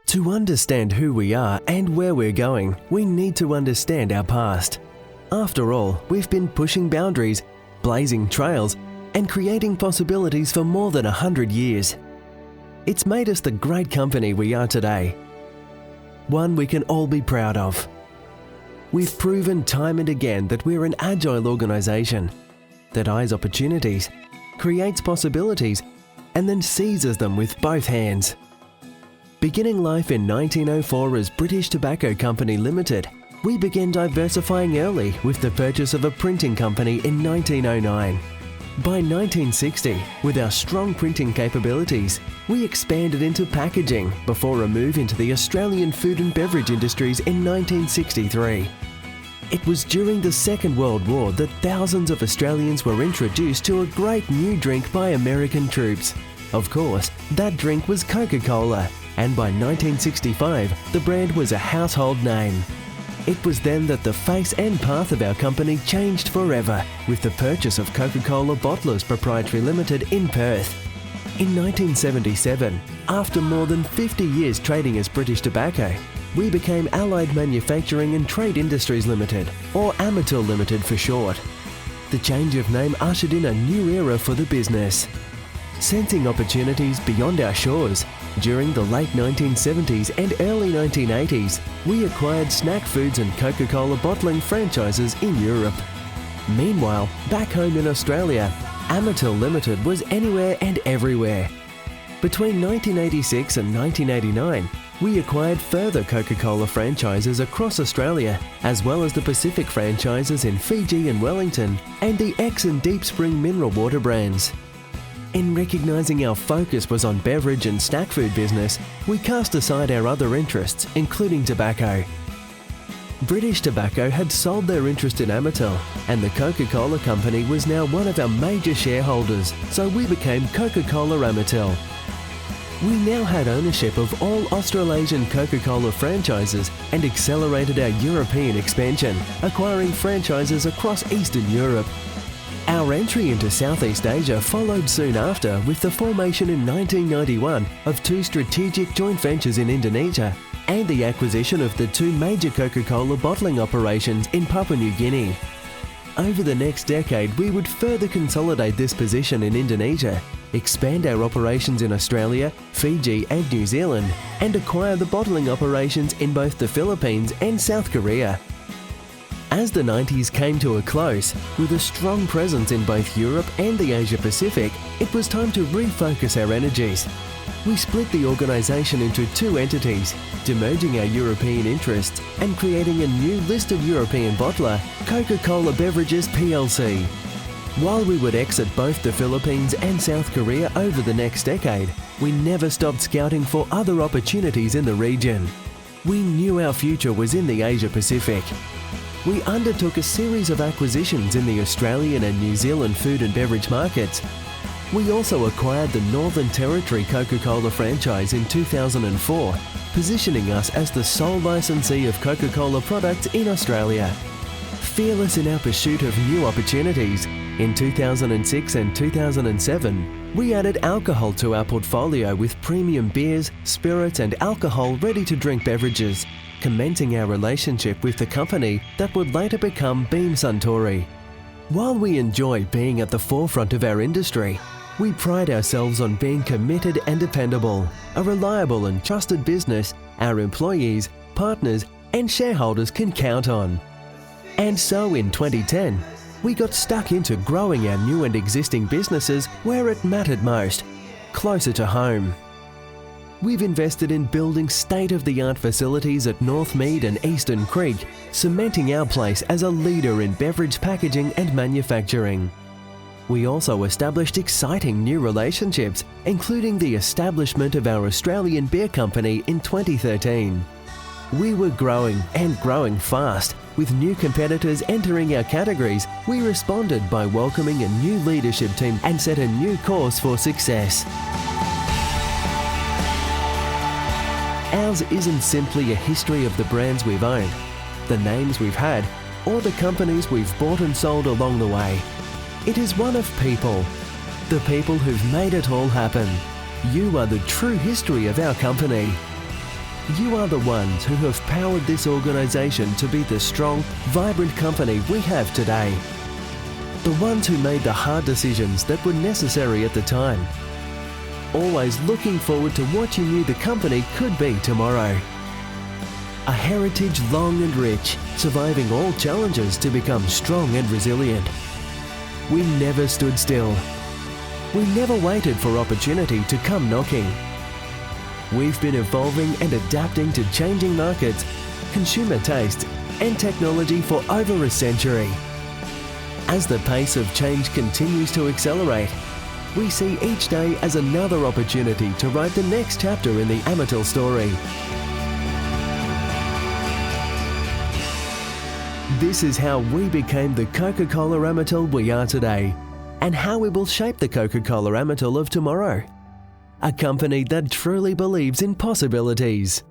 To understand who we are and where we're going, we need to understand our past. After all, we've been pushing boundaries, blazing trails, and creating possibilities for more than 100 years. It's made us the great company we are today. One we can all be proud of. We've proven time and again that we're an agile organisation that eyes opportunities, creates possibilities, and then seizes them with both hands. Beginning life in 1904 as British Tobacco Company Limited, we began diversifying early with the purchase of a printing company in 1909. By 1960, with our strong printing capabilities, we expanded into packaging before a move into the Australian food and beverage industries in 1963. It was during the Second World War that thousands of Australians were introduced to a great new drink by American troops. Of course, that drink was Coca-Cola, and by 1965, the brand was a household name. It was then that the face and path of our company changed forever with the purchase of Coca-Cola Bottlers Proprietary Limited in Perth. In 1977, after more than 50 years trading as British Tobacco, we became Allied Manufacturing and Trade Industries Limited, or Amatil Limited for short. The change of name ushered in a new era for the business. Sensing opportunities beyond our shores, during the late 1970s and early 1980s, we acquired snack foods and Coca-Cola bottling franchises in Europe. Meanwhile, back home in Australia, Amatil Limited was anywhere and everywhere. Between 1986 and 1989, we acquired further Coca-Cola franchises across Australia, as well as the Pacific franchises in Fiji and Wellington, and the X and Deep Spring mineral water brands. In recognising our focus was on beverage and snack food business, we cast aside our other interests, including tobacco. British Tobacco had sold their interest in Amatil, and the Coca-Cola Company was now one of our major shareholders, so we became Coca-Cola Amatil. We now had ownership of all Australasian Coca-Cola franchises and accelerated our European expansion, acquiring franchises across Eastern Europe. Our entry into Southeast Asia followed soon after with the formation in 1991 of two strategic joint ventures in Indonesia and the acquisition of the two major Coca-Cola bottling operations in Papua New Guinea. Over the next decade, we would further consolidate this position in Indonesia, expand our operations in Australia, Fiji and New Zealand, and acquire the bottling operations in both the Philippines and South Korea. As the 90s came to a close, with a strong presence in both Europe and the Asia Pacific, it was time to refocus our energies. We split the organisation into two entities, demerging our European interests and creating a new listed European bottler, Coca-Cola Beverages plc. While we would exit both the Philippines and South Korea over the next decade, we never stopped scouting for other opportunities in the region. We knew our future was in the Asia Pacific. We undertook a series of acquisitions in the Australian and New Zealand food and beverage markets. We also acquired the Northern Territory Coca-Cola franchise in 2004, positioning us as the sole licensee of Coca-Cola products in Australia. Fearless in our pursuit of new opportunities, in 2006 and 2007, we added alcohol to our portfolio with premium beers, spirits and alcohol ready-to-drink beverages, commencing our relationship with the company that would later become Beam Suntory. While we enjoy being at the forefront of our industry, we pride ourselves on being committed and dependable, a reliable and trusted business our employees, partners and shareholders can count on. And so in 2010, we got stuck into growing our new and existing businesses where it mattered most, closer to home. We've invested in building state-of-the-art facilities at Northmead and Eastern Creek, cementing our place as a leader in beverage packaging and manufacturing. We also established exciting new relationships, including the establishment of our Australian beer company in 2013. We were growing and growing fast. With new competitors entering our categories, we responded by welcoming a new leadership team and set a new course for success. Ours isn't simply a history of the brands we've owned, the names we've had, or the companies we've bought and sold along the way. It is one of people, the people who've made it all happen. You are the true history of our company. You are the ones who have powered this organisation to be the strong, vibrant company we have today. The ones who made the hard decisions that were necessary at the time. Always looking forward to what you knew the company could be tomorrow. A heritage long and rich, surviving all challenges to become strong and resilient. We never stood still. We never waited for opportunity to come knocking. We've been evolving and adapting to changing markets, consumer tastes, and technology for over a century. As the pace of change continues to accelerate, we see each day as another opportunity to write the next chapter in the Amatil story. This is how we became the Coca-Cola Amatil we are today, and how we will shape the Coca-Cola Amatil of tomorrow. A company that truly believes in possibilities.